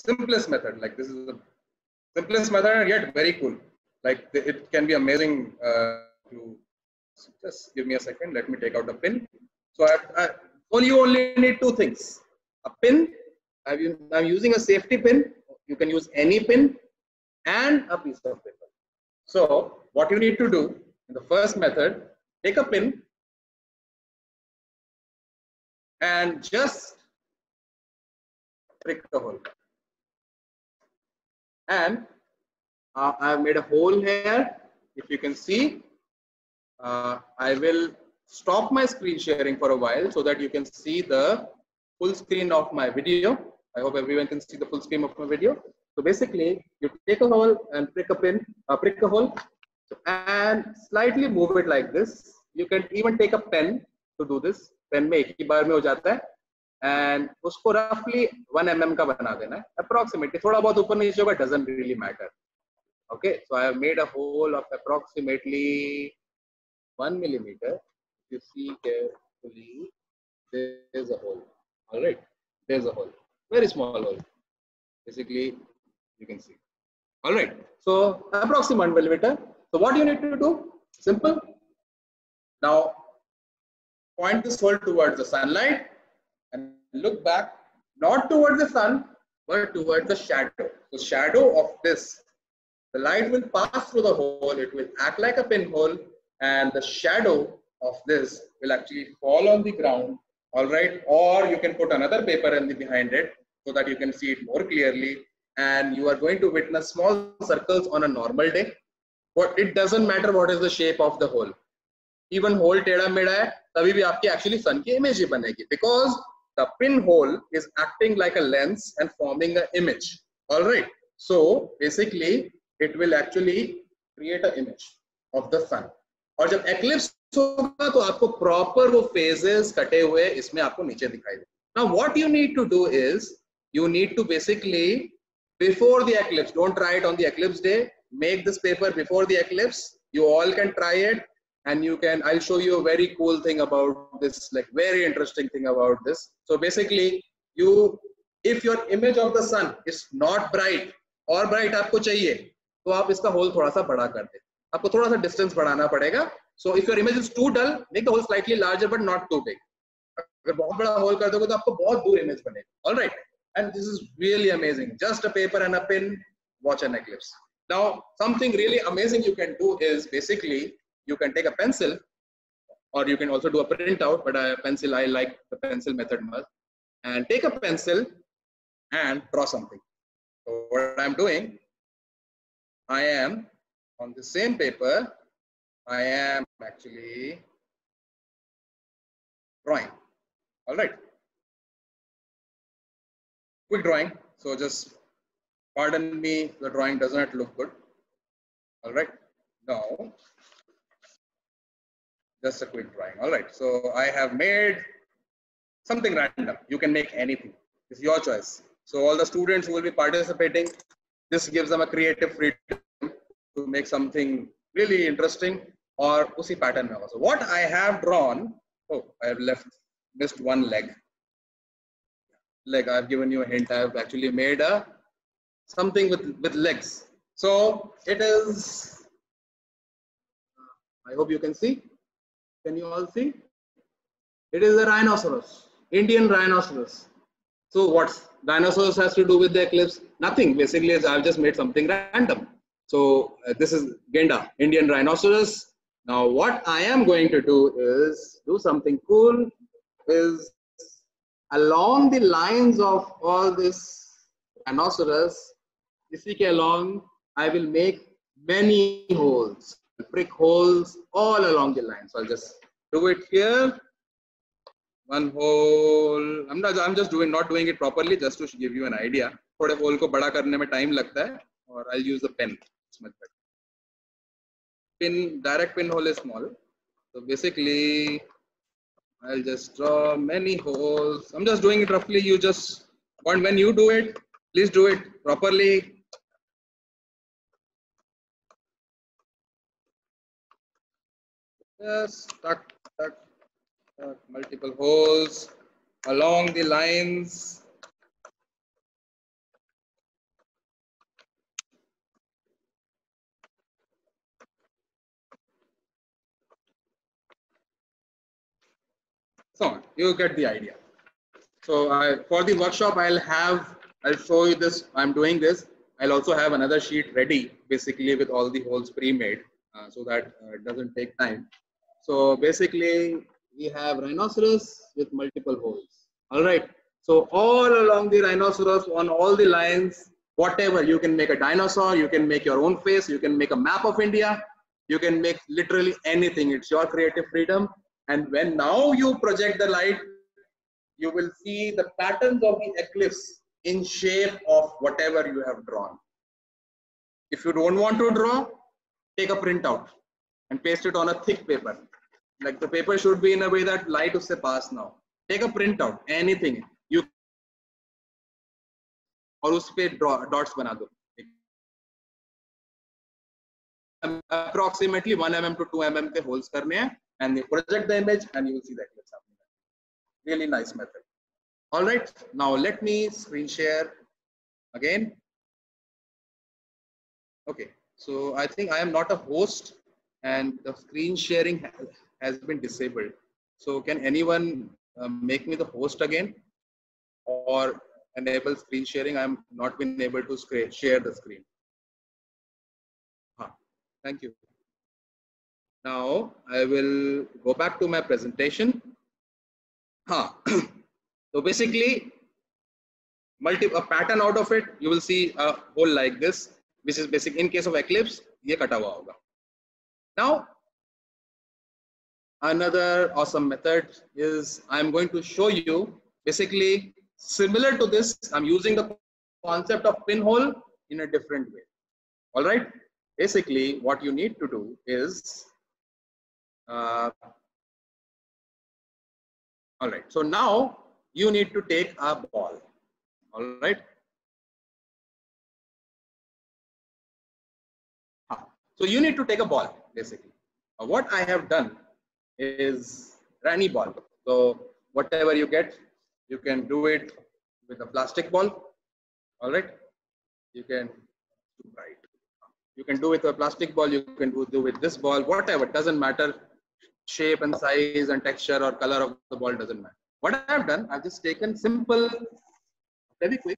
simplest method. Like this is the simplest method and yet very cool. Like it can be amazing to just give me a second. Let me take out a pin. So you only need two things: a pin. I'm using a safety pin. You can use any pin and a piece of paper. So what you need to do in the first method, take a pin and just prick the hole. And I've made a hole here. If you can see, I will stop my screen sharing for a while so that you can see the full screen of my video. I hope everyone can see the full screen of my video. So basically, you take a hole and prick a pin, prick a hole, and slightly move it like this. You can even take a pen to do this. Pen में एक ही बार में हो जाता है, and उसको roughly 1 mm का बना देना है, approximately. थोड़ा बहुत ऊपर नीचे होगा, doesn't really matter. Okay, so I have made a hole of approximately 1 millimeter. If you see carefully, there is a hole. All right, there's a hole, very small hole. Basically, you can see. All right, so approximately 1 millimeter. So what you need to do? Simple. Now point this hole towards the sunlight and look back, not towards the sun, but towards the shadow. The shadow of this, the light will pass through the hole. It will act like a pinhole, and the shadow of this will actually fall on the ground. All right, or you can put another paper behind it so that you can see it more clearly, and you are going to witness small circles on a normal day. But it doesn't matter what is the shape of the hole. Even hole टेढ़ा मेढ़ा है, तभी भी आपकी actually sun की image ही बनेगी, because the pinhole is acting like a lens and forming an image. All right, so basically it will actually create an image of the sun. और जब eclipse होगा तो आपको proper वो phases कटे हुए इसमें आपको नीचे दिखाई देंगे. Now what you need to do is you need to basically before the eclipse, don't try it on the eclipse day. Make this paper before the eclipse. You all can try it, and you can. I'll show you a very cool thing about this, like very interesting thing about this. So basically, if your image of the sun is not bright or bright आपको चाहिए, तो आप इसका hole थोड़ा सा बड़ा कर दे. आपको थोड़ा सा distance बढ़ाना पड़ेगा. So if your image is too dull, make the hole slightly larger but not too big. अगर बहुत बड़ा hole कर दोगे तो आपको बहुत दूर image बनेगा. All right. And this is really amazing. Just a paper and a pen, watch an eclipse. Now, something really amazing you can do is basically you can take a pencil, or you can also do a printout, but a pencil, I like the pencil method more. And take a pencil and draw something. So what I'm doing, I am on the same paper, I am actually drawing. All right. Quick drawing, so just pardon me, the drawing does not look good. All right, now just a quick drawing. All right, so I have made something random. You can make anything, it's your choice. So all the students who will be participating, this gives them a creative freedom to make something really interesting or usi pattern mein. So what I have drawn, oh, I have missed one leg. I've given you a hint. I've actually made something with legs. So it is, I hope you can see. Can you all see? It is a rhinoceros, Indian rhinoceros. So what's rhinoceros has to do with the eclipse? Nothing. Basically, I've just made something random. So this is Genda, Indian rhinoceros. Now what I am going to do is do something cool. Is along the lines of all this rhinoceros, इसी के along, I will make many holes, prick holes all along the line. So I'll just do it here. One hole. I'm just not doing it properly, just to give you an idea. थोड़े hole को बड़ा करने में time लगता है, और I'll use the pen. It's much better. Direct pin hole is small. So basically, I'll just draw many holes. I'm just doing it roughly. You just want, when you do it, please do it properly. Just tuck, multiple holes along the lines. So you get the idea. So for the workshop, I'll show you this. I'm doing this. I'll also have another sheet ready, basically with all the holes pre-made, so that it doesn't take time. So basically, we have rhinoceros with multiple holes. All right. So all along the rhinoceros, on all the lines, whatever, you can make a dinosaur, you can make your own face, you can make a map of India, you can make literally anything. It's your creative freedom. And when now you project the light, you will see the patterns of the eclipse in shape of whatever you have drawn. If you don't want to draw, take a printout and paste it on a thick paper. Like the paper should be in a way that light usse pass now. Take a printout, anything. You और उस पे dots बना दो. Approximately 1 mm to 2 mm के holes करने हैं, and you project the image and you will see the eclipse happening. Really nice method. All right, now let me screen share again. Okay, so I think I am not a host and the screen sharing has been disabled. So can anyone make me the host again or enable screen sharing? I am not been able to share the screen. Thank you. Now I will go back to my presentation. So basically, a pattern out of it, you will see a hole like this, which is basic. In case of eclipse, ये कटा हुआ होगा. Now, another awesome method is I'm going to show you basically similar to this. I'm using the concept of pinhole in a different way. All right. Basically, what you need to do is all right. So now you need to take a ball. All right. So you need to take a ball basically. What I have done is any ball. So whatever you get, you can do it with a plastic ball. All right. You can do it with a plastic ball. You can do with this ball. Whatever, doesn't matter. Shape and size and texture or color of the ball doesn't matter. What I have done, I've just taken simple Fevikwik,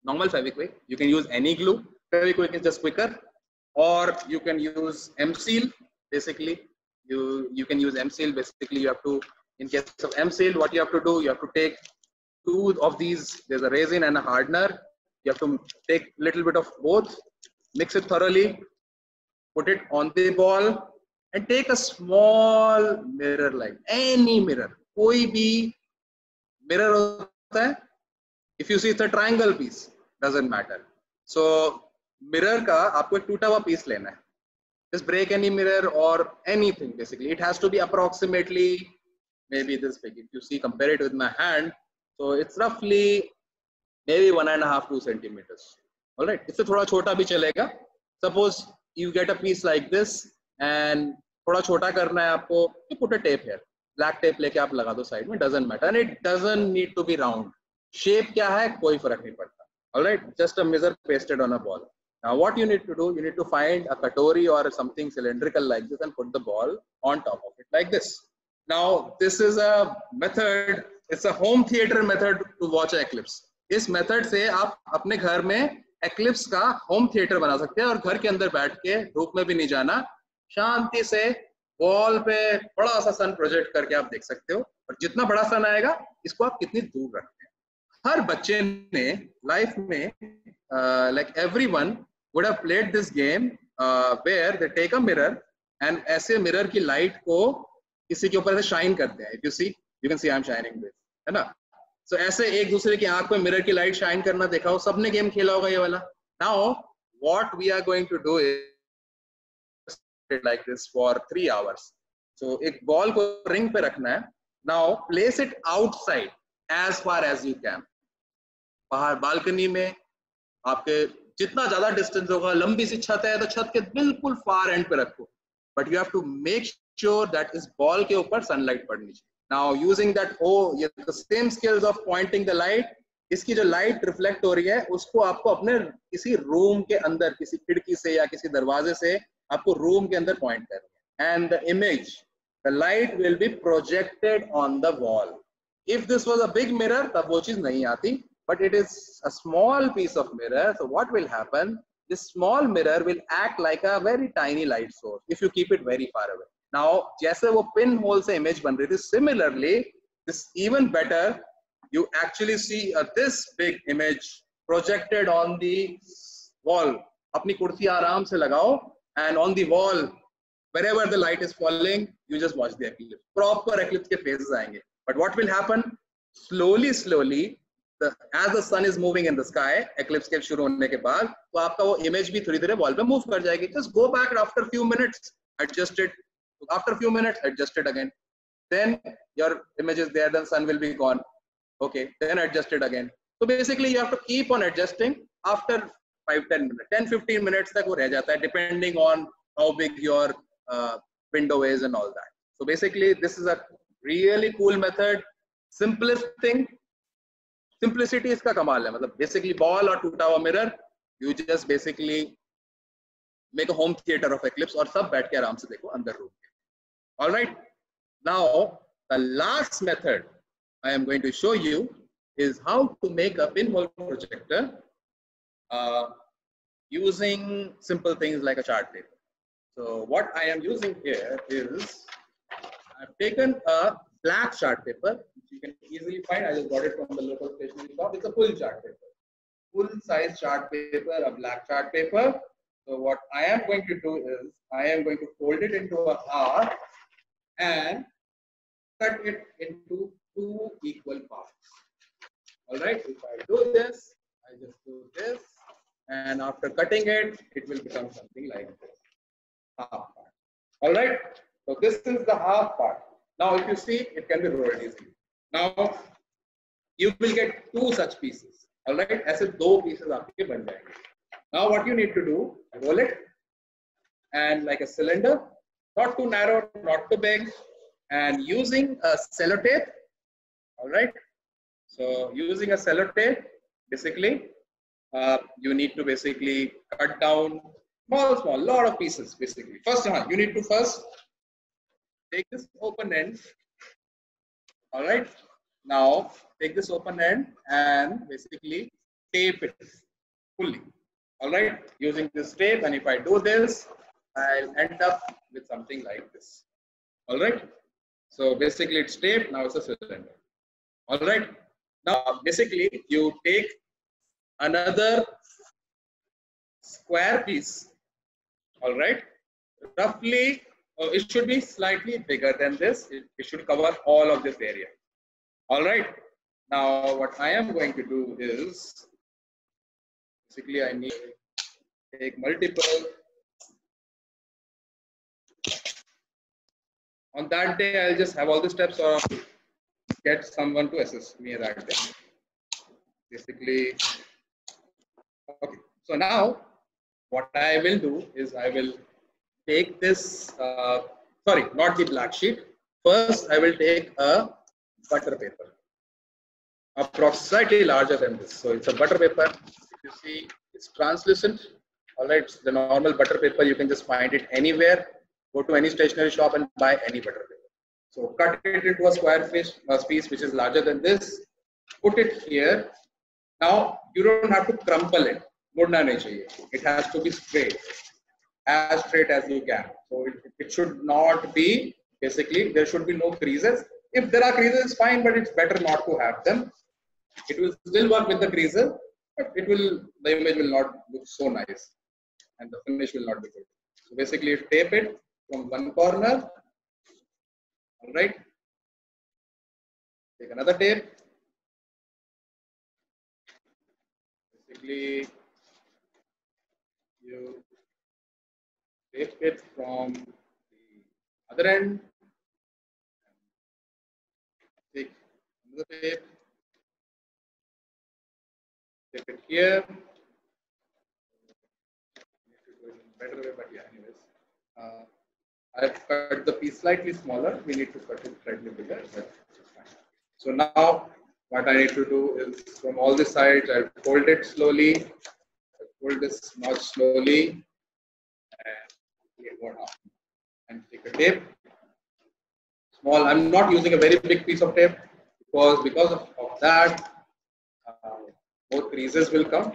normal Fevikwik. You can use any glue. Fevikwik is just quicker, or you can use M-Seal. Basically, you can use M-Seal. Basically, you have to, in case of M-Seal, what you have to do, you have to take two of these. There's a resin and a hardener. You have to take a little bit of both, mix it thoroughly, put it on the ball, and take a small mirror, like any mirror. कोई भी mirror होता है. If you see it's a triangle piece, doesn't matter. So mirror का आपको एक टूटा हुआ piece लेना है. Just break any mirror or anything. Basically, it has to be approximately maybe this big. If you see, compare it with my hand, so it's roughly maybe 1.5 to 2 centimeters. All right. इससे थोड़ा छोटा भी चलेगा. Suppose you get a piece like this and थोड़ा छोटा करना है आपको, you put a tape here. Black tape लेके आप लगा दो side में, doesn't matter, and it doesn't need to be round. Shape क्या है कोई फर्क नहीं पड़ता. All right, just a mirror pasted on a ball. Now what you need to do, you need to find a katori or something cylindrical like this and put the ball on top of it like this. Now this is a method. It's a home theater method to watch an eclipse. इस method से आप अपने घर में eclipse का home theater बना सकते हैं और घर के अंदर बैठ के धूप में भी नहीं जाना, शांति से वॉल पे बड़ा सा सन प्रोजेक्ट करके आप देख सकते हो. और जितना बड़ा सन आएगा इसको आप कितनी दूर रखते हैं. हर बच्चे ने लाइफ में like everyone would have played this game where they take a mirror and ऐसे mirror की light को किसी के ऊपर से shine करते हैं. If you see, you can see I'm shining this, है ना. So ऐसे एक दूसरे की आंख पे mirror की light shine करना देखा हो, सबने गेम खेला होगा ये वाला. Now what we are going to do is like this for 3 hours. So एक ball को ring पे रखना है. Now place it outside as far as you can. बाहर balcony में आपके जितना ज्यादा distance होगा, लंबी सी छत है तो छत के बिल्कुल far end पे रखो. But you have to make sure that इस ball के ऊपर sunlight पड़नी चाहिए. Now using that the same skills of pointing the light, इसकी जो light reflect हो रही है उसको आपको अपने किसी room के अंदर, किसी खिड़की से या किसी दरवाजे से आपको रूम के अंदर पॉइंट करना है. And the image the light will be projected on the wall. If this was a big mirror, तब वो चीज नहीं आती. But it is a small piece of mirror. So what will happen? This small mirror will act like a very tiny light source if you keep it very far away. Now, जैसे वो pinhole से image बन रही थी, similarly, this even better. You actually see this big image projected on the wall. अपनी कुर्सी आराम से लगाओ, and on the wall, wherever the light is falling, you just watch the eclipse. Proper eclipse के phases आएंगे. But what will happen? Slowly, as the sun is moving in the sky, eclipse के शुरू होने के बाद, तो आपका वो image भी थोड़ी देर wall पे move कर जाएगी. Just go back after a few minutes, adjust it. After a few minutes, adjust it again. Then your image is there, then sun will be gone. Okay, then adjust it again. So basically, you have to keep on adjusting. After 5-10 minutes, 10-15 minutes तक वो रह जाता है, depending on how big your window is and all that. So basically, this is a really cool method. Simplest thing. Simplicity इसका कमाल है. मतलब basically ball और टूटा हुआ mirror, you just basically make a home theater of eclipse और सब बैठ के आराम से देखो अंदर room के. All right. Now the last method I am going to show you is how to make a pinhole projector using simple things like a chart paper. So what I am using here is I've taken a black chart paper, which you can easily find. I just got it from the local stationery shop. It's a full chart paper, full size chart paper, a black chart paper. So what I am going to do is I am going to fold it into a half and cut it into 2 equal parts. All right, if I do this, I just do this, and after cutting it, it will become something like this, half part. All right, so this is the half part. Now, if you see, it can be rolled easily. Now, you will get 2 such pieces. All right, ऐसे 2 pieces आपके बन जाएंगे. Now, what you need to do, roll it, and like a cylinder, not too narrow, not too big, and using a sellotape. All right, so using a sellotape, basically, you need to basically cut down small, lot of pieces. Basically, first, you need to first take this open end. All right, now take this open end and basically tape it fully. All right, using this tape, and if I do this, I'll end up with something like this. All right, so basically it's taped. Now it's a cylinder. All right, now basically you take another square piece. All right, roughly it should be slightly bigger than this. It should cover all of this area. All right, now what I am going to do is basically I need to take multiple. On that day, I'll just have all the steps or get someone to assist me that day. Basically, okay. So now, what I will do is I will take this, sorry, not the black sheet. First, I will take a butter paper, approximately larger than this. So it's a butter paper. If you see, it's translucent. All right, it's the normal butter paper. You can just find it anywhere. Go to any stationery shop and buy any butter paper. So cut it into a square piece which is larger than this. Put it here. Now you don't have to crumple it. Mudna nahi chahiye. It has to be straight, as straight as you can. So it should not be, basically there should be no creases. If there are creases, it's fine, but it's better not to have them. It will still work with the creases, but the image will not look so nice and the finish will not be good. So basically tape it from one corner. All right, take another tape. Basically, you tape it from the other end. Take another tape. Tape it here. Better way, but yeah, anyways. I've cut the piece slightly smaller. We need to cut it slightly bigger. But fine. So now what I need to do is from all the sides, I'll fold it slowly. I'll fold this much slowly and go down. And take a tape. small. I'm not using a very big piece of tape because of that, more creases will come.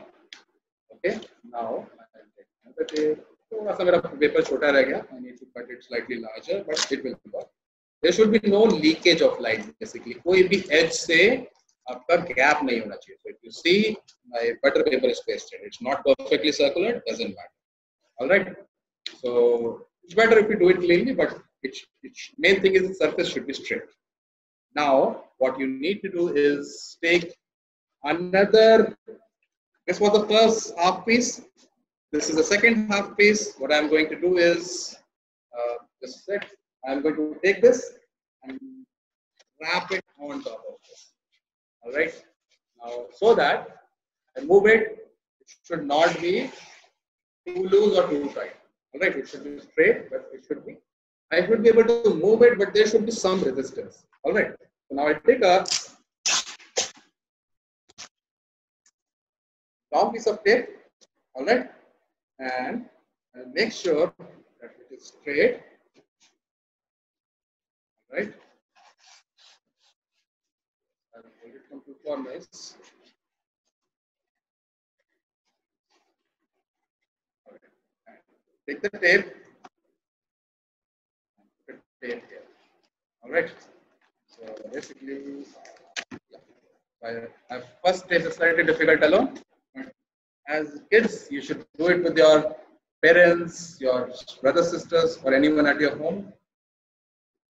Okay. Now I'll take another tape. थोड़ा सा मेरा paper छोटा रह गया. I need to cut it slightly larger, but it will work. There should be no leakage of light. Basically, कोई भी edge से आपका gap नहीं होना चाहिए. So if you see my butter paper is pasted, it's not perfectly circular. It doesn't matter. All right. So it's better if you do it cleanly, but its main thing is the surface should be straight. Now, what you need to do is take another. This was the first half piece. This is the second half piece. What I'm going to do is just a sec. I'm going to take this and wrap it on top of this. All right. Now, so that I move it, it should not be too loose or too tight. All right. It should be straight, but it should be. I should be able to move it, but there should be some resistance. All right. So now I take a long piece of tape. All right. And I'll make sure that it is straight. All right. I'll hold it from two corners. All right. Take the tape. Put tape here. All right. So basically, I first tape is slightly difficult alone. As kids, you should do it with your parents, your brothers, sisters, or anyone at your home.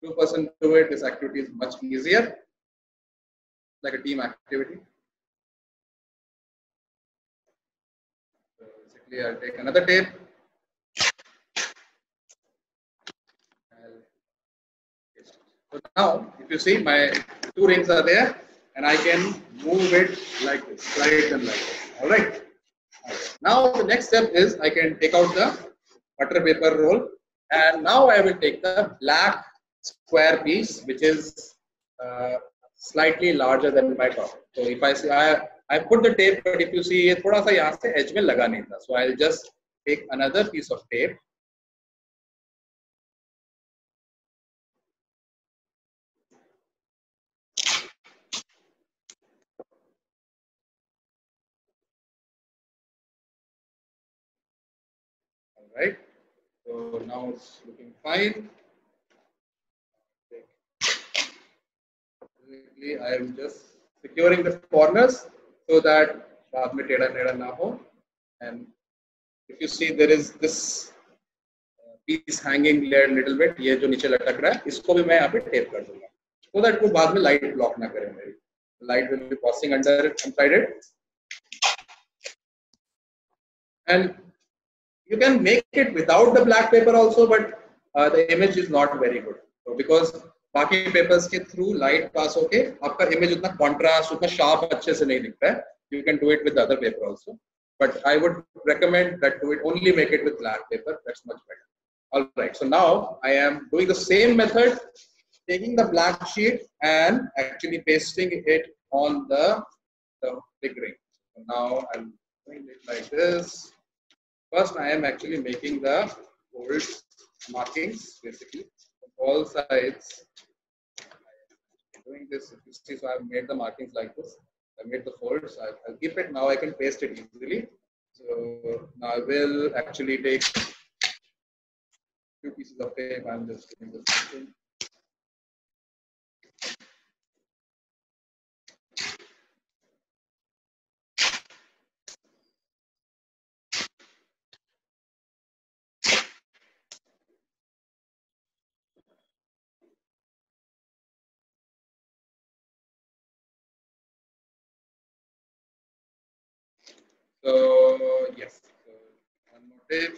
Two-person do it. This activity is much easier, like a team activity. So basically, I'll take another tape. So now, if you see, my two rings are there, and I can move it like this, slide them like this. All right. Now the next step is I can take out the butter paper roll, and now I will take the black square piece, which is slightly larger than my top. So if I see, I put the tape, but if you see, थोड़ा सा यहाँ से edge में लगा नहीं था. So I'll just take another piece of tape. All right. So now it's looking fine. Basically, I am just securing the corners so that बाद में टेढ़ा टेढ़ा ना हो. And if you see, there is this piece hanging there little bit. ये जो नीचे लटक रहा है, इसको भी मैं यहाँ पे टेप कर दूँगा, so that वो बाद में light block ना करे मेरी. Light will be passing under it, inside it. And you can make it without the black paper also, but the image is not very good. So because बाकी papers के through light pass होके आपका image उतना contrast, उतना sharp अच्छे से नहीं दिखता है. You can do it with the other paper also, but I would recommend that only make it with black paper. That's much better. All right. So now I am doing the same method, taking the black sheet and actually pasting it on the big ring. So now I'm doing it like this. First, I am actually making the fold markings basically on all sides. I'm doing this, if you see, so I've made the markings like this. I made the folds. I'll keep it. Now I can paste it easily. So now I will actually take two pieces of tape. I'm just doing this thing. So yes, so one more tape.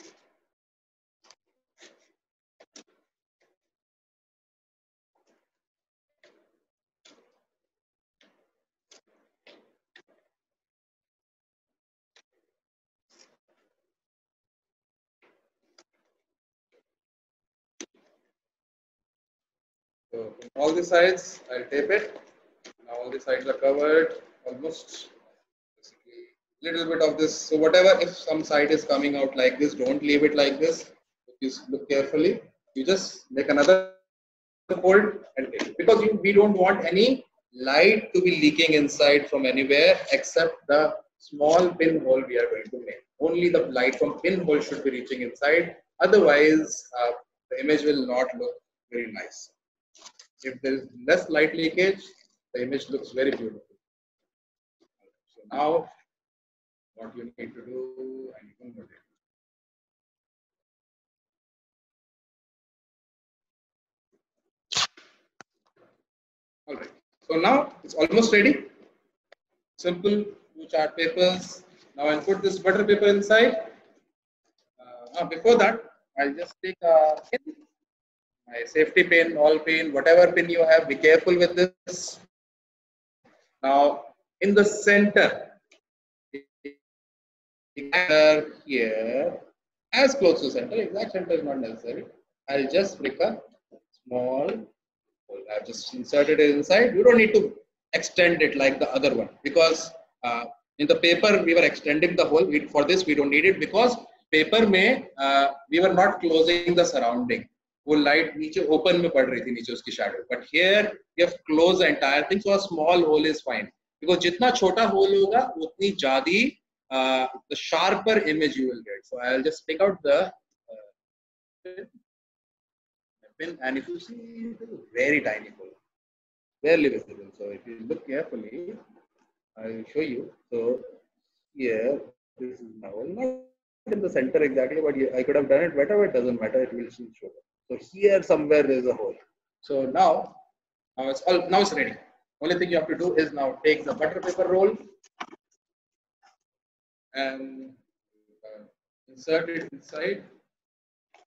So from all the sides, I'll tape it. Now all the sides are covered almost. Little bit of this. So whatever, if some side is coming out like this, don't leave it like this. If you look carefully, you just make another fold and take it. Because we don't want any light to be leaking inside from anywhere except the small pinhole we are going to make. Only the light from pinhole should be reaching inside. Otherwise, the image will not look very nice. If there is less light leakage, the image looks very beautiful. So now, what you need to do, and you can put it. All right. So now it's almost ready. Simple, 2 chart papers. Now I'll put this butter paper inside. Before that, I'll just take a pin, my safety pin, all pin, whatever pin you have. Be careful with this. Now in the center here, as close to center, exact center is not necessary. I'll just prick a small hole. I've just inserted it inside. You don't need to extend it like the other one, because in the paper we were extending the hole. For this we don't need it, because paper में we were not closing the surrounding. वो light नीचे open में पड़ रही थी नीचे उसकी shadow. But here we have closed the entire thing, so a small hole is fine. Because जितना छोटा hole होगा उतनी ज़्यादा the sharper image you will get. So I'll just take out the pin, and if you see, it is very tiny hole, barely visible. So if you look carefully, I will show you. So here, this is now not in the center exactly, but I could have done it better, but it doesn't matter. It will still show. So here somewhere there is a hole. So now it's ready. Only thing you have to do is now take the butter paper roll and insert it inside.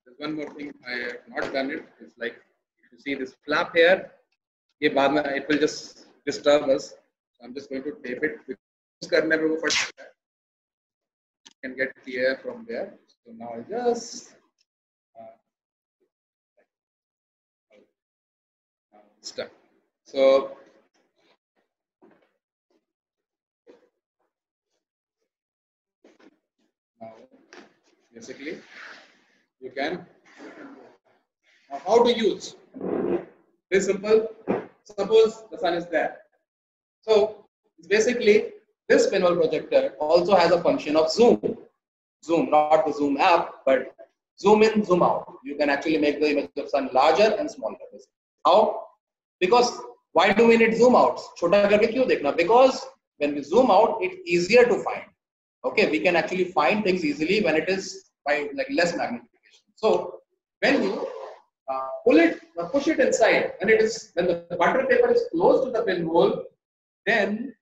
There's one more thing I have not done it. It's like, if you see this flap here, it will just disturb us. So I'm just going to tape it. You can get the air from there. So now I just stuck. So now basically you can. Now how to use? Very simple. Suppose the sun is there. So it's basically, this pinhole projector also has a function of zoom. Zoom, not the Zoom app, but zoom in, zoom out. You can actually make the image of sun larger and smaller. How? Because why do we need zoom outs? Chota karke kyun dekhna? Because when we zoom out, it's easier to find. Okay, we can actually find things easily when it is by like less magnification. So when you push it inside, when the butter paper is close to the pinhole, then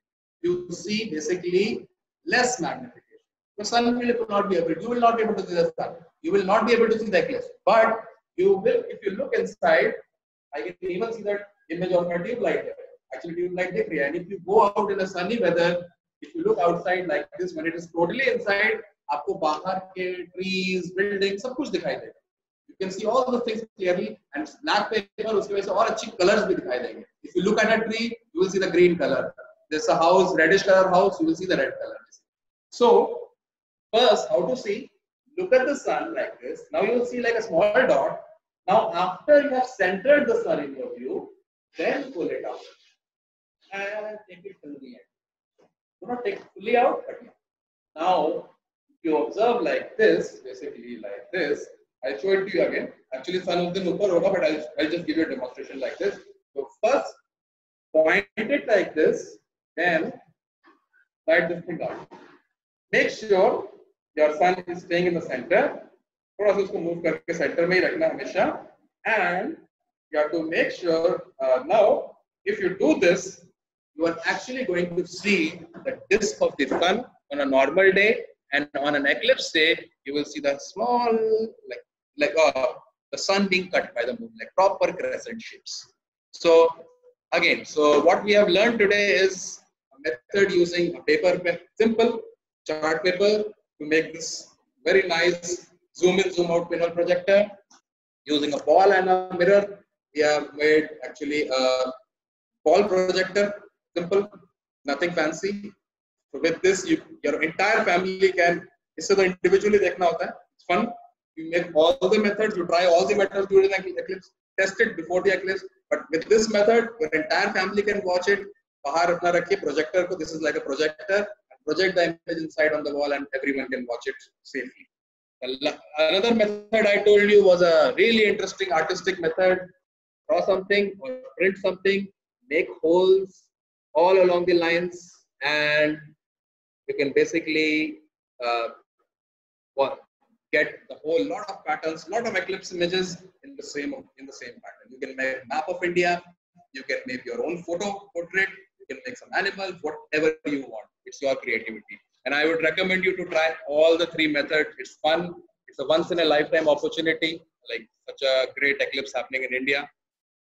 you see basically less magnification. The sun will not be able. You will not be able to see the sun. You will not be able to see the eclipse. But you will, if you look inside, I can even see that image of a tube light here. Actually, tube light dekh rahi hai. And if you go out in a sunny weather, if you look outside like this, when it is totally inside, आपको बाहर के trees, buildings, सब कुछ दिखाई देगा. You can see all the things clearly, and black paper उसकी वजह से और अच्छी colors भी दिखाई देंगे. If you look at a tree, you will see the green color. There's a house, reddish color house, you will see the red color. So first, how to see? Look at the sun like this. Now you will see like a small dot. Now after you have centered the sun in your view, then pull it out and take it till the end. Do not take it fully out, but now if you observe like this, basically like this, I'll show it to you again. Actually, sun will be upar hoga, but I'll just give you a demonstration like this. So first, point it like this, then slide this thing down. Make sure your sun is staying in the center. थोड़ा सा उसको move करके center में ही रखना हमेशा. And you have to make sure now, if you do this, you are actually going to see the disk of the sun on a normal day, and on an eclipse day, you will see the small the sun being cut by the moon, like proper crescent shapes. So again, so what we have learned today is a method using a paper, simple chart paper, to make this very nice zoom in, zoom out pinhole projector. Using a ball and a mirror, we have made actually a ball projector. Simple, nothing fancy. So with this, your entire family can. इससे तो individually देखना होता है. It's fun. You make all the methods. You try all the methods during the eclipse. test it before the eclipse. But with this method, your entire family can watch it. Bahar apna rakhiye projector ko. This is like a projector. Project the image inside on the wall, and everyone can watch it safely. Another method I told you was a really interesting artistic method. Draw something or print something, make holes all along the lines, and you can basically get the whole lot of patterns, lot of eclipse images in the same pattern. You can make a map of India. You can make your own portrait. You can make some animal, whatever you want. It's your creativity. And I would recommend you to try all the three methods. It's fun. It's a once in a lifetime opportunity, like such a great eclipse happening in India.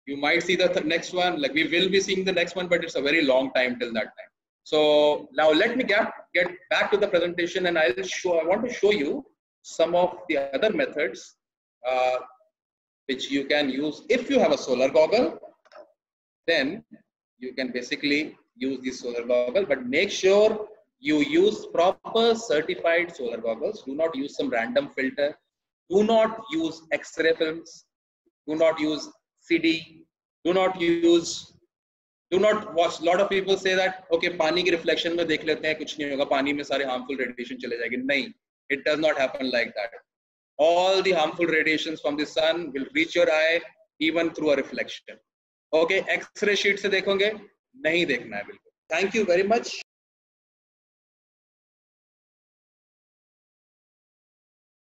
You might see the next one, like we will be seeing the next one, but it's a very long time till that time. So now let me get back to the presentation, and I want to show you some of the other methods which you can use. If you have a solar goggle, then you can basically use the solar goggle, but make sure you use proper certified solar goggles. Do not use some random filter. Do not use X-ray films. Do not use CD. Do not watch. A lot of people say that, okay, पानी की reflection में देख लेते हैं, कुछ नहीं होगा, पानी में सारे harmful radiation चले जाएंगे. नहीं, it does not happen like that. All the harmful radiations from the sun will reach your eye even through a reflection. Okay, X-ray sheet से देखोगे, नहीं देखना है बिल्कुल. Thank you very much.